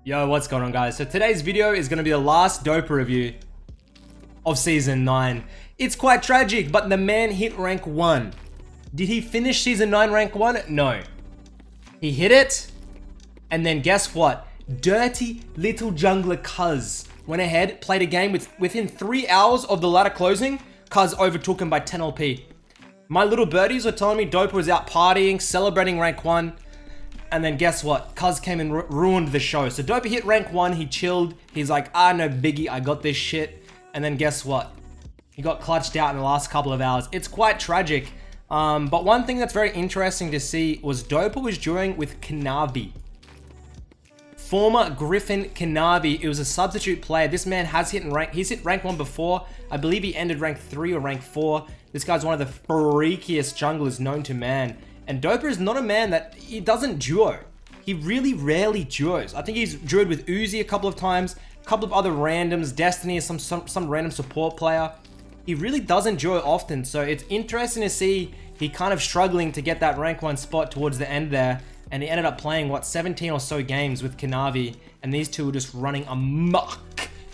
Yo, what's going on, guys? So today's video is going to be the last Dopa review of Season 9. It's quite tragic, but the man hit rank 1. Did he finish Season 9 rank 1? No. He hit it, and then guess what? Dirty little jungler Cuz went ahead, played a game within 3 hours of the ladder closing. Cuz overtook him by 10 LP. My little birdies were telling me Dopa was out partying, celebrating rank 1. And then guess what? Cuz came and ruined the show. So Dopa hit rank 1, he chilled. He's like, no biggie, I got this shit. And then guess what? He got clutched out in the last couple of hours. It's quite tragic. But one thing that's very interesting to see was Dopa was dueling with Kanavi. Former Griffin Kanavi. It was a substitute player. This man has he's hit rank 1 before. I believe he ended rank 3 or rank 4. This guy's one of the freakiest junglers known to man. And Dopa is not a man that, he doesn't duo. He really rarely duos. I think he's duoed with Uzi a couple of times, a couple of other randoms, Destiny is some random support player. He really doesn't duo often, so it's interesting to see he kind of struggling to get that rank 1 spot towards the end there. And he ended up playing, what, 17 or so games with Kanavi, and these two were just running amok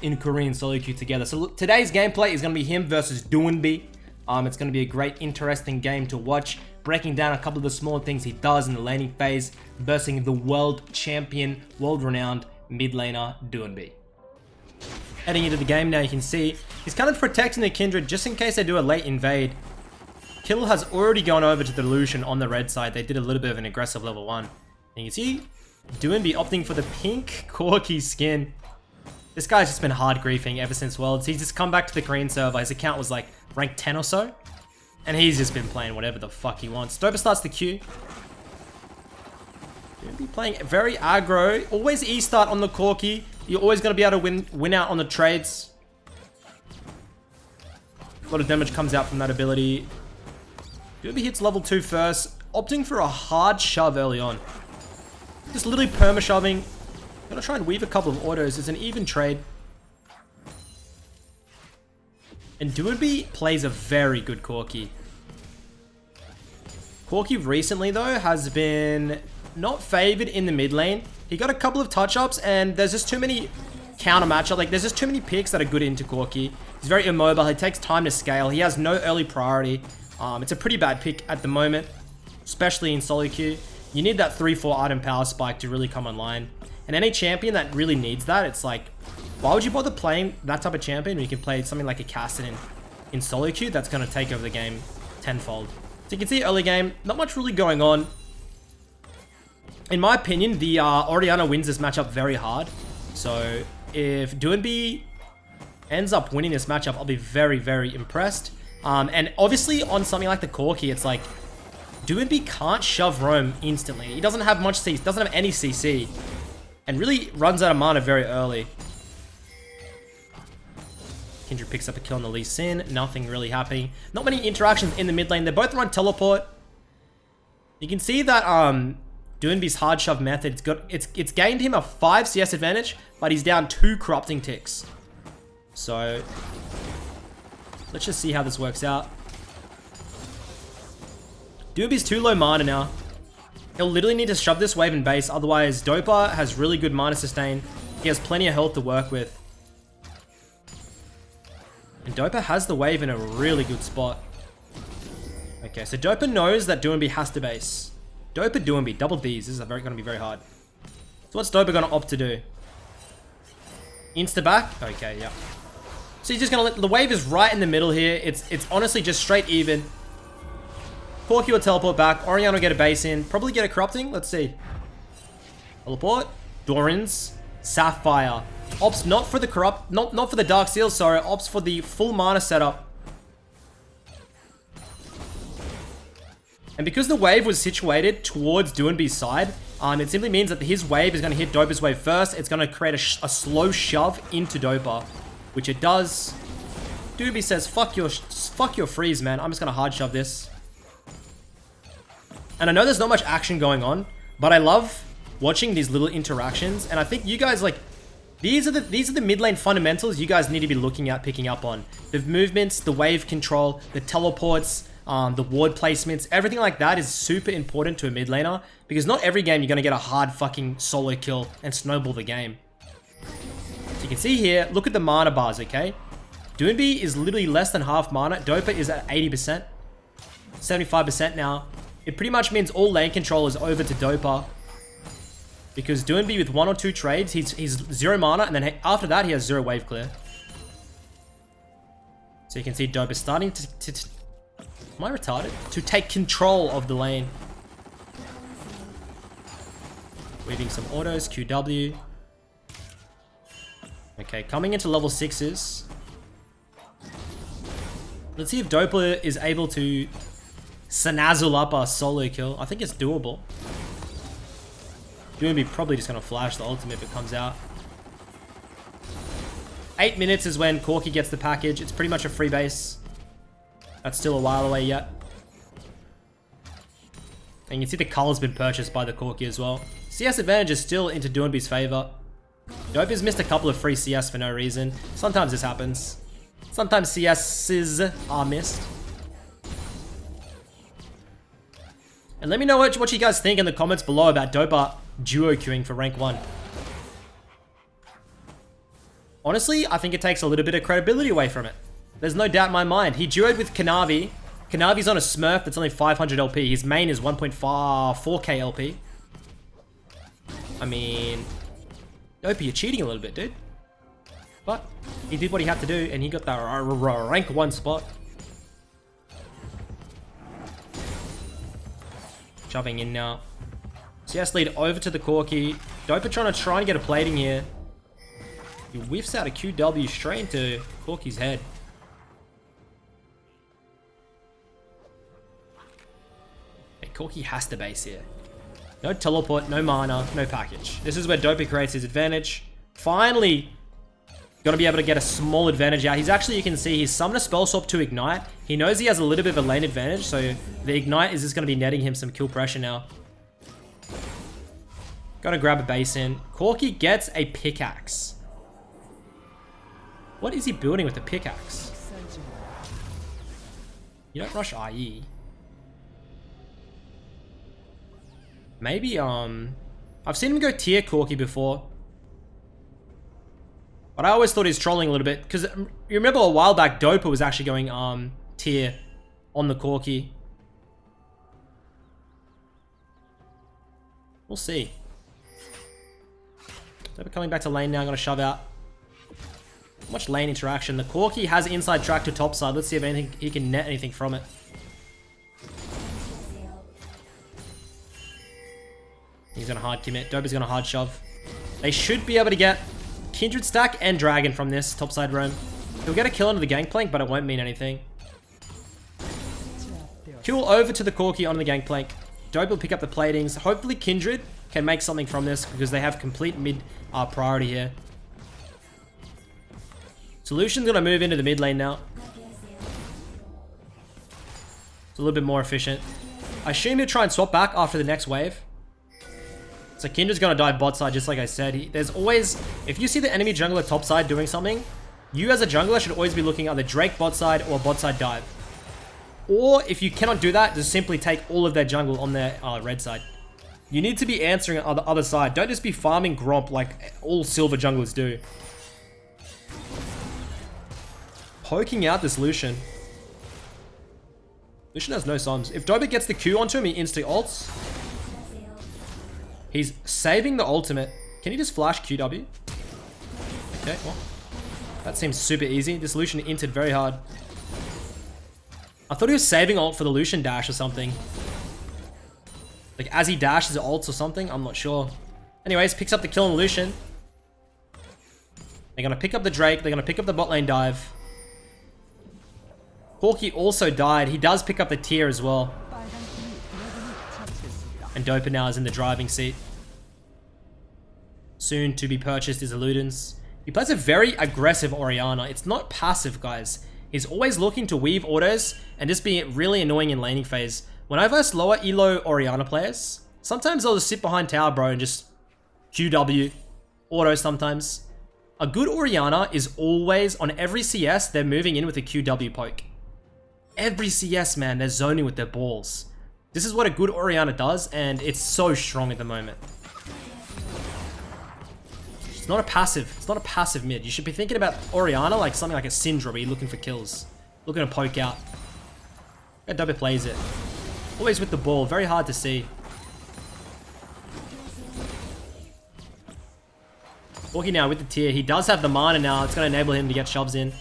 in Korean solo queue together. So look, today's gameplay is going to be him versus Doinb. It's going to be a great, interesting game to watch, breaking down a couple of the small things he does in the laning phase, versing the world champion, world-renowned mid laner Doinb. Heading into the game now, you can see he's kind of protecting the Kindred just in case they do a late invade. Kill has already gone over to the Lucian on the red side. They did a little bit of an aggressive level 1. And you can see Doinb opting for the pink corki skin. This guy's just been hard griefing ever since Worlds. He's just come back to the Korean server. His account was like rank 10 or so. And he's just been playing whatever the fuck he wants. Dopa starts the queue. Doinb playing very aggro. Always E-start on the corki. You're always going to be able to win out on the trades. A lot of damage comes out from that ability. Doinb hits level 2 first, opting for a hard shove early on. Just literally perma-shoving. Gonna try and weave a couple of autos. It's an even trade. And Doinb plays a very good corki. Corki recently, though, has been not favored in the mid lane. He got a couple of touch-ups, and there's just too many counter matchup. Like, there's just too many picks that are good into corki. He's very immobile. He takes time to scale. He has no early priority. It's a pretty bad pick at the moment, especially in solo queue. You need that 3-4 item power spike to really come online. And any champion that really needs that, it's like, why would you bother playing that type of champion when you can play something like a Cassidon in solo queue that's going to take over the game tenfold? So you can see early game, not much really going on. In my opinion, the Orianna wins this matchup very hard. So if Doinb ends up winning this matchup, I'll be very, very impressed. And obviously on something like the corki, it's like Doinb can't shove roam instantly. He doesn't have much CC, doesn't have any CC, and really runs out of mana very early. Kindred picks up a kill on the Lee Sin. Nothing really happening. Not many interactions in the mid lane. They both run teleport. You can see that Doinb's hard shove method, it's gained him a 5 CS advantage, but he's down 2 corrupting ticks. So let's just see how this works out. Doinb's too low mana now. He'll literally need to shove this wave in base, otherwise Dopa has really good mana sustain. He has plenty of health to work with. And Dopa has the wave in a really good spot. Okay, so Dopa knows that Doinb has to base. Dopa Doinb, double Ds. This is going to be very hard. So what's Dopa going to opt to do? Insta back? Okay, yeah. So he's just going to let... The wave is right in the middle here. It's honestly just straight even. Corki will teleport back. Orianna will get a base in. Probably get a corrupting. Let's see. Teleport. Doran's. Sapphire. Opts not for the corrupt... Not for the Dark Seal, sorry. Opts for the full mana setup. And because the wave was situated towards Doinb's side, it simply means that his wave is going to hit Dopa's wave first. It's going to create a slow shove into Dopa, which it does. Doinb says, fuck your freeze, man. I'm just going to hard shove this. And I know there's not much action going on, but I love watching these little interactions. And I think you guys, like, these are the mid lane fundamentals you guys need to be looking at, picking up on. The movements, the wave control, the teleports, the ward placements, everything like that is super important to a mid laner, because not every game you're going to get a hard fucking solo kill and snowball the game. So you can see here, look at the mana bars, okay? Doinb is literally less than half mana. Dopa is at 80%, 75% now. It pretty much means all lane control is over to Dopa, because Doinb with 1 or 2 trades, he's 0 mana, and then after that he has 0 wave clear. So you can see Dopa starting to am I retarded? To take control of the lane. Weaving some autos, QW. Okay, coming into level 6s. Let's see if Dopa is able to snazzle up our solo kill. I think it's doable. Doinb probably just gonna flash the ultimate if it comes out. 8 minutes is when Corki gets the package. It's pretty much a free base. That's still a while away yet. And you can see the color's been purchased by the Corki as well. CS advantage is still into Doinb's favor. Dopa's missed a couple of free CS for no reason. Sometimes this happens. Sometimes CS's are missed. And let me know what you guys think in the comments below about Dopa duo queuing for rank 1. Honestly, I think it takes a little bit of credibility away from it. There's no doubt in my mind. He duoed with Kanavi. Kanavi's on a Smurf that's only 500 LP. His main is 1.4k LP. I mean, Dopa, you're cheating a little bit, dude. But he did what he had to do, and he got the rank 1 spot. Shoving in now. CS lead over to the Corki. Dopa trying to get a plating here. He whiffs out a QW straight into Corki's head. Okay, Corki has to base here. No teleport, no mana, no package. This is where Dopa creates his advantage. Finally, gonna be able to get a small advantage out. He's actually, you can see, he's summoned a spell swap to ignite. He knows he has a little bit of a lane advantage, so the ignite is just gonna be netting him some kill pressure now. Gotta grab a base in. Corki gets a pickaxe. What is he building with the pickaxe? You don't rush IE. Maybe, I've seen him go tier Corki before. But I always thought he was trolling a little bit. Because you remember a while back, Dopa was actually going tier on the Corki. We'll see. Dopa coming back to lane now. I'm going to shove out. Much lane interaction. The Corki has inside track to top side. Let's see if he can net anything from it. He's going to hard commit. Dopa's going to hard shove. They should be able to get Kindred stack and Dragon from this topside roam. He'll get a kill onto the gangplank, but it won't mean anything. Kill over to the Corki on the gangplank. Dopa will pick up the platings. Hopefully Kindred can make something from this because they have complete mid priority here. Solution's going to move into the mid lane now. It's a little bit more efficient. I assume he'll try and swap back after the next wave. So Kindred's going to dive bot side, just like I said. There's always, if you see the enemy jungler top side doing something, you as a jungler should always be looking at either Drake bot side or bot side dive. Or if you cannot do that, just simply take all of their jungle on their red side. You need to be answering on the other side. Don't just be farming Gromp like all silver junglers do. Poking out this Lucian. Lucian has no sums. If Dopa gets the Q onto him, he insta ults. He's saving the ultimate. Can he just flash QW? Okay, well, that seems super easy. This Lucian inted very hard. I thought he was saving ult for the Lucian dash or something. Like as he dashes ults or something, I'm not sure. Anyways, picks up the kill on Lucian. They're gonna pick up the Drake. They're gonna pick up the bot lane dive. Corki also died. He does pick up the tier as well. And Dopa now is in the driving seat. Soon to be purchased is Eludens. He plays a very aggressive Orianna. It's not passive, guys. He's always looking to weave autos and just be really annoying in laning phase. When I verse lower elo Orianna players, sometimes I'll just sit behind tower, bro, and just QW. Auto sometimes. A good Orianna is always, on every CS, they're moving in with a QW poke. Every CS, man, they're zoning with their balls. This is what a good Orianna does, and it's so strong at the moment. It's not a passive. It's not a passive mid. You should be thinking about Orianna like something like a Syndra where you're looking for kills. Looking to poke out. Yeah, Dopa plays it. Always with the ball. Very hard to see. Corki now with the tier. He does have the mana now. It's going to enable him to get shoves in.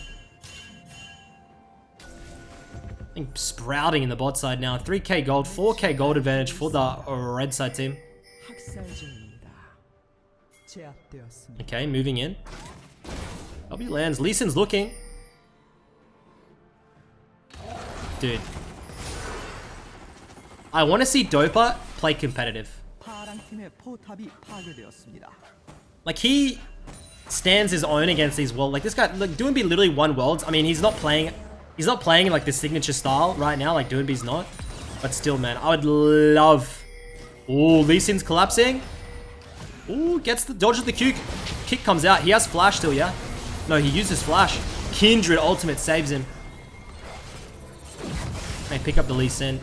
I think sprouting in the bot side now. 3k gold, 4k gold advantage for the red side team. Okay, moving in. W lands. Lee Sin's looking. Dude. I want to see Dopa play competitive. Like, he stands his own against these worlds. Like, this guy, like, Doinb literally won worlds. I mean, he's not playing in, like, the signature style right now, like Doinb's not. But still, man, I would love... Ooh, Lee Sin's collapsing. Ooh, dodges the Q. Kick comes out. He has flash still, yeah? No, he uses flash. Kindred ultimate saves him. May pick up the Lee Sin.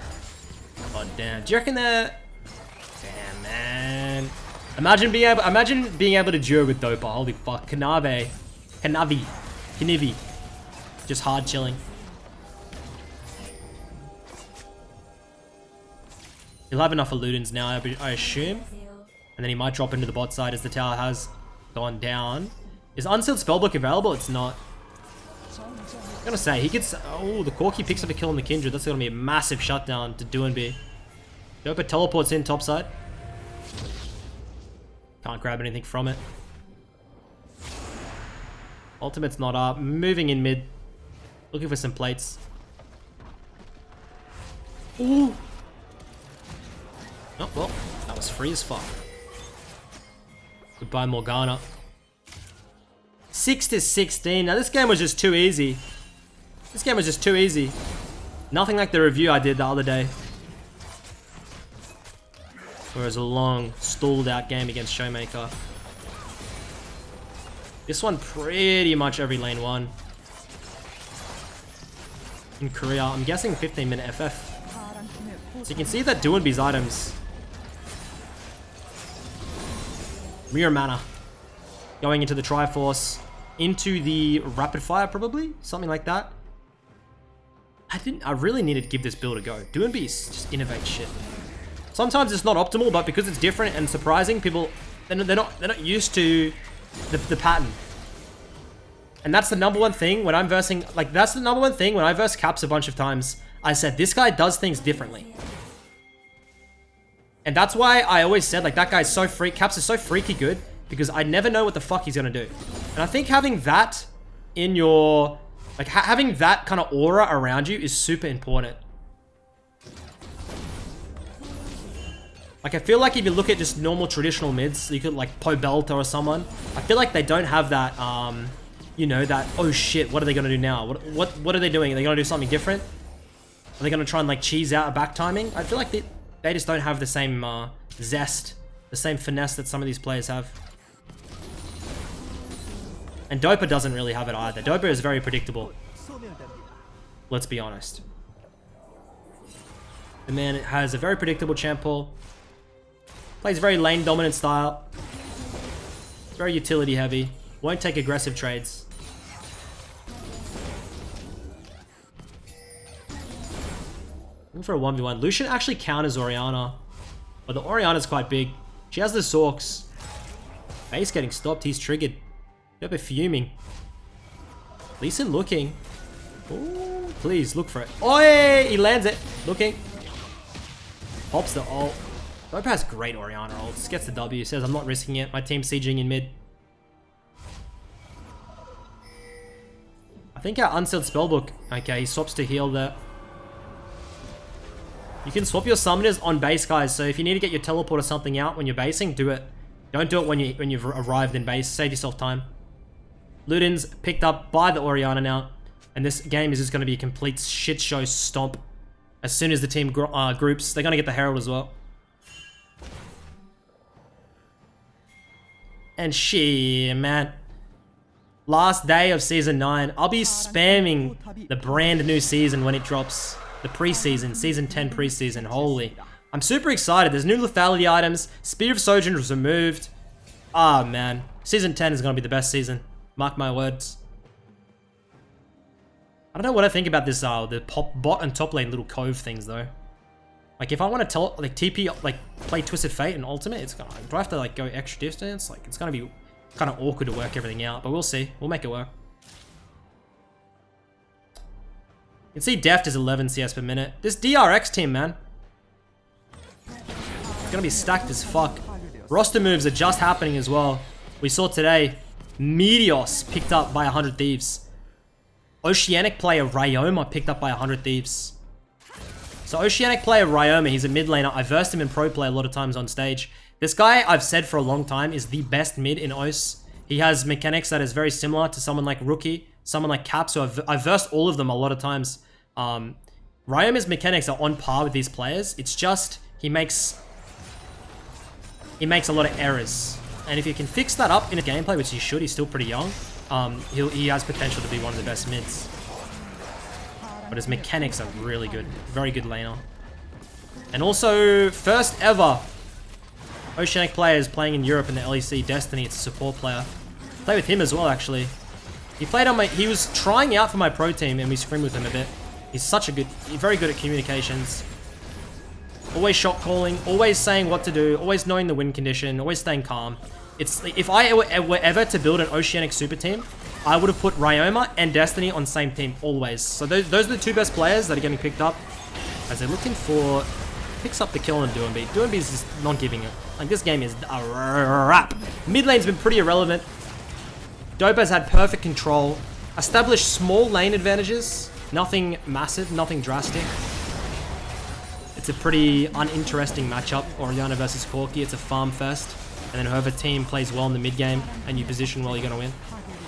God damn. Do you reckon that... Damn, man. Imagine being able to duo with Dopa. Holy fuck. Knivi. Just hard chilling. He'll have enough of Ludens now, I assume. And then he might drop into the bot side as the tower has gone down. Is Unsealed Spellbook available? It's not. I'm gonna say, he gets... Oh, the Corki picks up a kill on the Kindred. That's gonna be a massive shutdown to Doinb. Dopa teleports in topside. Can't grab anything from it. Ultimate's not up. Moving in mid. Looking for some plates. Ooh. Oh, well, that was free as fuck. Goodbye, Morgana. 6-16. Now, this game was just too easy. Nothing like the review I did the other day. Where it was a long, stalled out game against Showmaker. This one, pretty much every lane won. In Korea, I'm guessing 15-minute FF. So you can see that Doinb's items. Rear mana. Going into the Triforce. Into the Rapid Fire, probably? Something like that. I really needed to give this build a go. Doinb just innovate shit. Sometimes it's not optimal, but because it's different and surprising, people they're not used to the pattern. And that's the number one thing when I'm versing, like, that's the number one thing when I verse Caps a bunch of times. I said, this guy does things differently. And that's why I always said, like, that guy's so Caps is so freaky good, because I never know what the fuck he's gonna do. And I think having that in your, like, having that kind of aura around you is super important. Like, I feel like if you look at just normal traditional mids, you could, like, Pobelta or someone, I feel like they don't have that, you know, that, oh shit, what are they gonna do now? What are they doing? Are they gonna do something different? Are they gonna try and, like, cheese out a back timing? I feel like they just don't have the same zest, the same finesse that some of these players have. And Dopa doesn't really have it either. Dopa is very predictable. Let's be honest. The man has a very predictable champ pool. Plays very lane dominant style. Very utility heavy. Won't take aggressive trades. Looking for a 1v1. Lucian actually counters Orianna. But the Orianna's quite big. She has the Sorks. Base getting stopped. He's triggered. Dopa fuming. Lee Sin looking. Ooh, please look for it. Oh, yeah, he lands it. Looking. Pops the ult. Dopa has great Orianna ults. Gets the W. Says, I'm not risking it. My team's sieging in mid. I think our Unsealed Spellbook. Okay, he swaps to heal there. You can swap your summoners on base, guys. So if you need to get your teleport or something out when you're basing, do it. Don't do it when you've arrived in base. Save yourself time. Ludens picked up by the Orianna now. And this game is just going to be a complete shit show stomp. As soon as the team groups, they're going to get the Herald as well. And shit, man. Last day of Season 9. I'll be spamming the brand new season when it drops. The preseason, Season 10 preseason. Holy. I'm super excited. There's new lethality items. Spear of Sojourn was removed. Ah, man. Season 10 is going to be the best season. Mark my words. I don't know what I think about this, the bot and top lane little cove things, though. Like, if I want to like, TP, like, play Twisted Fate and Ultimate, it's gonna, do I have to, like, go extra distance? Like, it's gonna be kind of awkward to work everything out, but we'll see. We'll make it work. You can see Deft is 11 CS per minute. This DRX team, man. It's gonna be stacked as fuck. Roster moves are just happening as well. We saw today, Meteos picked up by 100 Thieves. Oceanic player Ryoma picked up by 100 Thieves. So Oceanic player Ryoma, he's a mid laner. I versed him in pro play a lot of times on stage. This guy, I've said for a long time, is the best mid in OS. He has mechanics that is very similar to someone like Rookie, someone like Cap, so I've versed all of them a lot of times. Ryoma's mechanics are on par with these players. It's just, he makes a lot of errors. And if you can fix that up in a gameplay, which he should, he's still pretty young, he has potential to be one of the best mids. But his mechanics are really good. Very good laner. And also, first ever Oceanic players playing in Europe in the LEC Destiny. It's a support player. Play with him as well, actually. He played on he was trying out for my pro team and we scrimmed with him a bit. He's very good at communications. Always shot calling, always saying what to do, always knowing the win condition, always staying calm. It's, if I were ever to build an Oceanic super team, I would have put Ryoma and Destiny on the same team always. So those are the two best players that are getting picked up as they're looking for, picks up the kill on Doinb. Doinb is just not giving it. Like, this game is a wrap. Mid lane's been pretty irrelevant. Dopa's had perfect control. Established small lane advantages. Nothing massive, nothing drastic. It's a pretty uninteresting matchup, Orianna versus Corki. It's a farm fest. And then whoever team plays well in the mid game and you position well, you're going to win.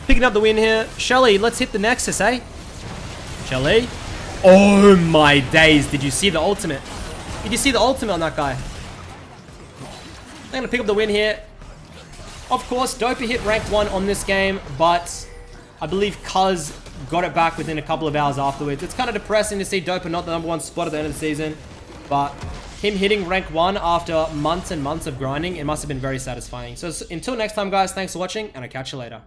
Picking up the win here. Shelly, let's hit the Nexus, eh? Shelly. Oh my days. Did you see the ultimate? Did you see the ultimate on that guy? I'm going to pick up the win here. Of course, Dopa hit rank 1 on this game, but I believe Cuz got it back within a couple of hours afterwards. It's kind of depressing to see Dopa not the #1 spot at the end of the season, but him hitting rank 1 after months and months of grinding, it must have been very satisfying. So until next time, guys, thanks for watching, and I'll catch you later.